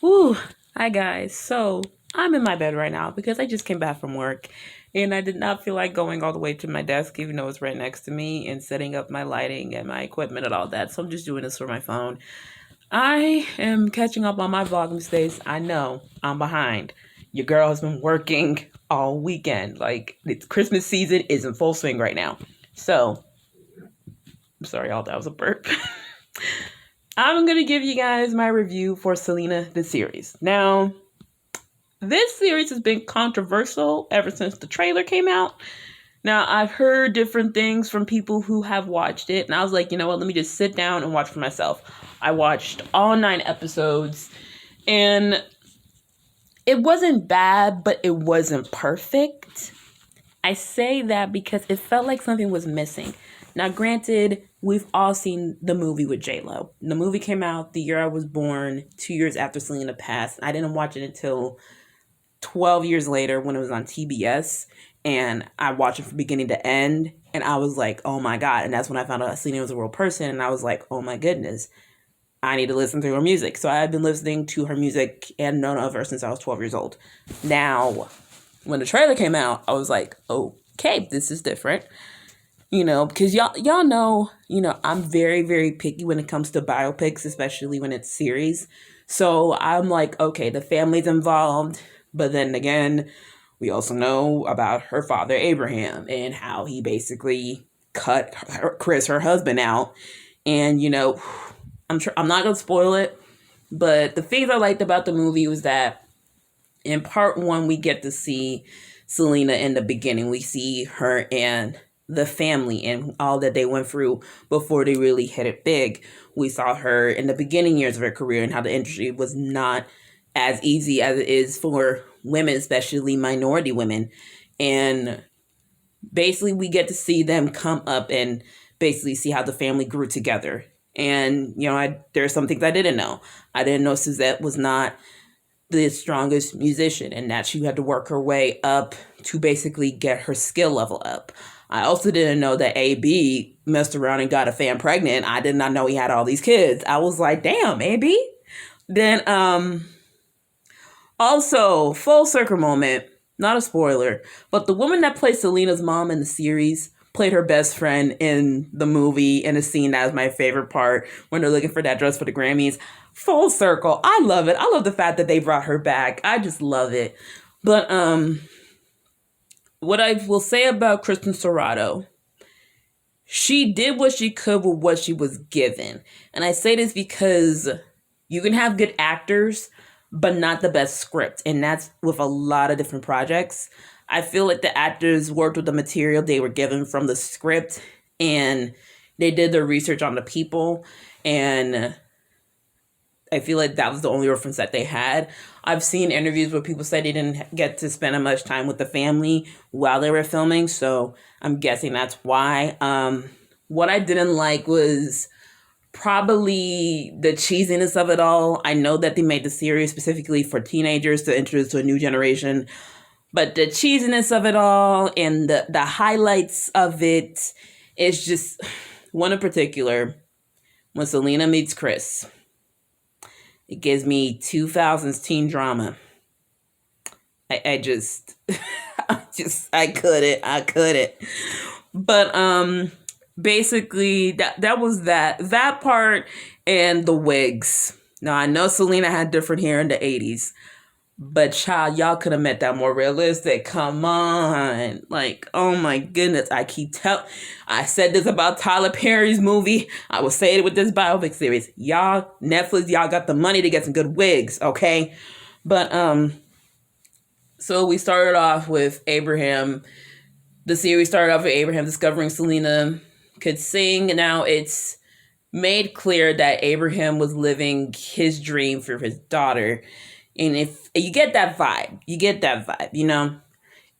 Woo! Hi guys. So I'm in my bed right now because I just came back from work and I did not feel like going all the way to my desk, even though it's right next to me, and setting up my lighting and my equipment and all that. So I'm just doing this for my phone. I am catching up on my VLOGMAS days. I know I'm behind. Your girl has been working all weekend. Like, it's Christmas season is in full swing right now. So, I'm sorry, y'all, that was a burp. I'm going to give you guys my review for Selena, the series. Now, this series has been controversial ever since the trailer came out. Now, I've heard different things from people who have watched it, and I was like, you know what, let me just sit down and watch for myself. I watched all 9 episodes, and it wasn't bad, but it wasn't perfect. I say that because it felt like something was missing. Now, granted, we've all seen the movie with J-Lo. The movie came out the year I was born, 2 years after Selena passed. I didn't watch it until 12 years later when it was on TBS, and I watched it from beginning to end, and I was like, oh my God. And that's when I found out Selena was a real person, and I was like, oh my goodness, I need to listen to her music. So I've been listening to her music and known of her since I was 12 years old. Now, when the trailer came out, I was like, okay, this is different. You know, because y'all know, I'm very, very picky when it comes to biopics, especially when it's series. So I'm like, okay, the family's involved. But then again, we also know about her father, Abraham, and how he basically cut Chris, her husband, out. And, I'm not going to spoil it. But the things I liked about the movie was that in part 1, we get to see Selena in the beginning. We see her and the family and all that they went through before they really hit it big. We saw her in the beginning years of her career and how the industry was not as easy as it is for women, especially minority women. And basically we get to see them come up and basically see how the family grew together. And, there's some things I didn't know. I didn't know Suzette was not the strongest musician and that she had to work her way up to basically get her skill level up. I also didn't know that AB messed around and got a fan pregnant. I did not know he had all these kids. I was like, damn, AB. Then also, full circle moment, not a spoiler, but the woman that played Selena's mom in the series played her best friend in the movie in a scene that was my favorite part when they're looking for that dress for the Grammys. Full circle. I love it. I love the fact that they brought her back. I just love it. But what I will say about Kristen Serrato, she did what she could with what she was given. And I say this because you can have good actors, but not the best script. And that's with a lot of different projects. I feel like the actors worked with the material they were given from the script, and they did their research on the people. And I feel like that was the only reference that they had. I've seen interviews where people said they didn't get to spend as much time with the family while they were filming, so I'm guessing that's why. What I didn't like was probably the cheesiness of it all. I know that they made the series specifically for teenagers to introduce to a new generation, but the cheesiness of it all and the highlights of it is just one in particular, when Selena meets Chris. It gives me 2000s teen drama. I just, I couldn't. But basically that was that part, and the wigs. Now I know Selena had different hair in the 80s, but child, y'all could have made that more realistic. Come on. Like, oh my goodness. I said this about Tyler Perry's movie. I will say it with this biopic series. Y'all, Netflix, y'all got the money to get some good wigs, okay? But, so we started off with Abraham. The series started off with Abraham discovering Selena could sing. Now it's made clear that Abraham was living his dream for his daughter. And if you get that vibe,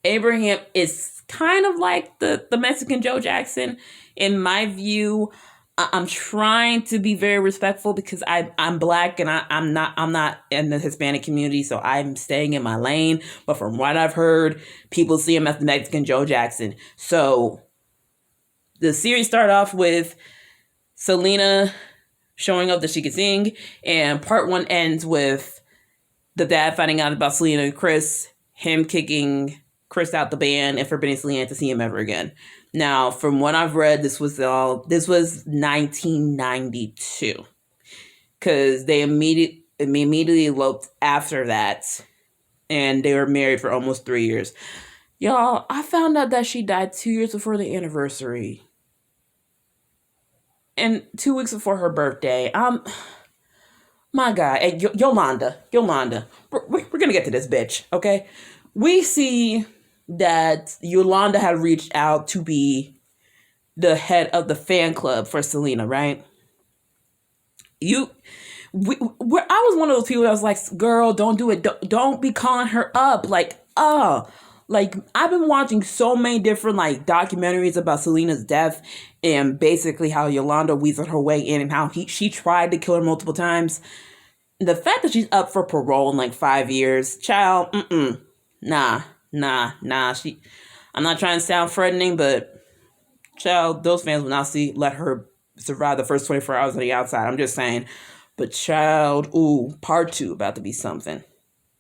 Abraham is kind of like the Mexican Joe Jackson. In my view, I'm trying to be very respectful because I'm Black and I'm not in the Hispanic community, so I'm staying in my lane. But from what I've heard, people see him as the Mexican Joe Jackson. So the series started off with Selena showing up that she could sing, and part 1 ends with the dad finding out about Selena and Chris, him kicking Chris out the band and forbidding Selena to see him ever again. Now, from what I've read, this was 1992, because they immediately eloped after that, and they were married for almost 3 years. Y'all, I found out that she died 2 years before the anniversary, and 2 weeks before her birthday. My God, hey, Yolanda, we're gonna get to this bitch, okay? We see that Yolanda had reached out to be the head of the fan club for Selena, right? I was one of those people that was like, girl, don't do it. Don't be calling her up. Like, I've been watching so many different like documentaries about Selena's death and basically how Yolanda weaseled her way in and how she tried to kill her multiple times. The fact that she's up for parole in like 5 years, child, nah. I'm not trying to sound threatening, but child, those fans will not let her survive the first 24 hours on the outside. I'm just saying. But child, part 2 about to be something.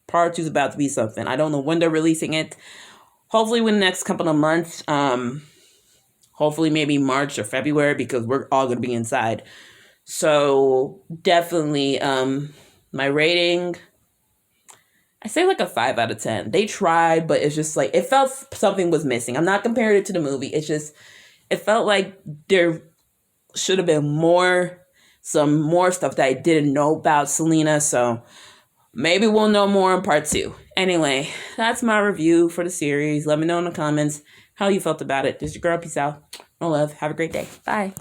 Part 2 is about to be something. I don't know when they're releasing it. Hopefully within the next couple of months. Hopefully maybe March or February, because we're all going to be inside. So definitely, my rating, I say like a 5 out of 10. They tried, but it's just like, it felt something was missing. I'm not comparing it to the movie. It's just, it felt like there should have been some more stuff that I didn't know about Selena. So maybe we'll know more in part 2. Anyway, that's my review for the series. Let me know in the comments how you felt about it. This is your girl. Peace out. No love. Have a great day. Bye.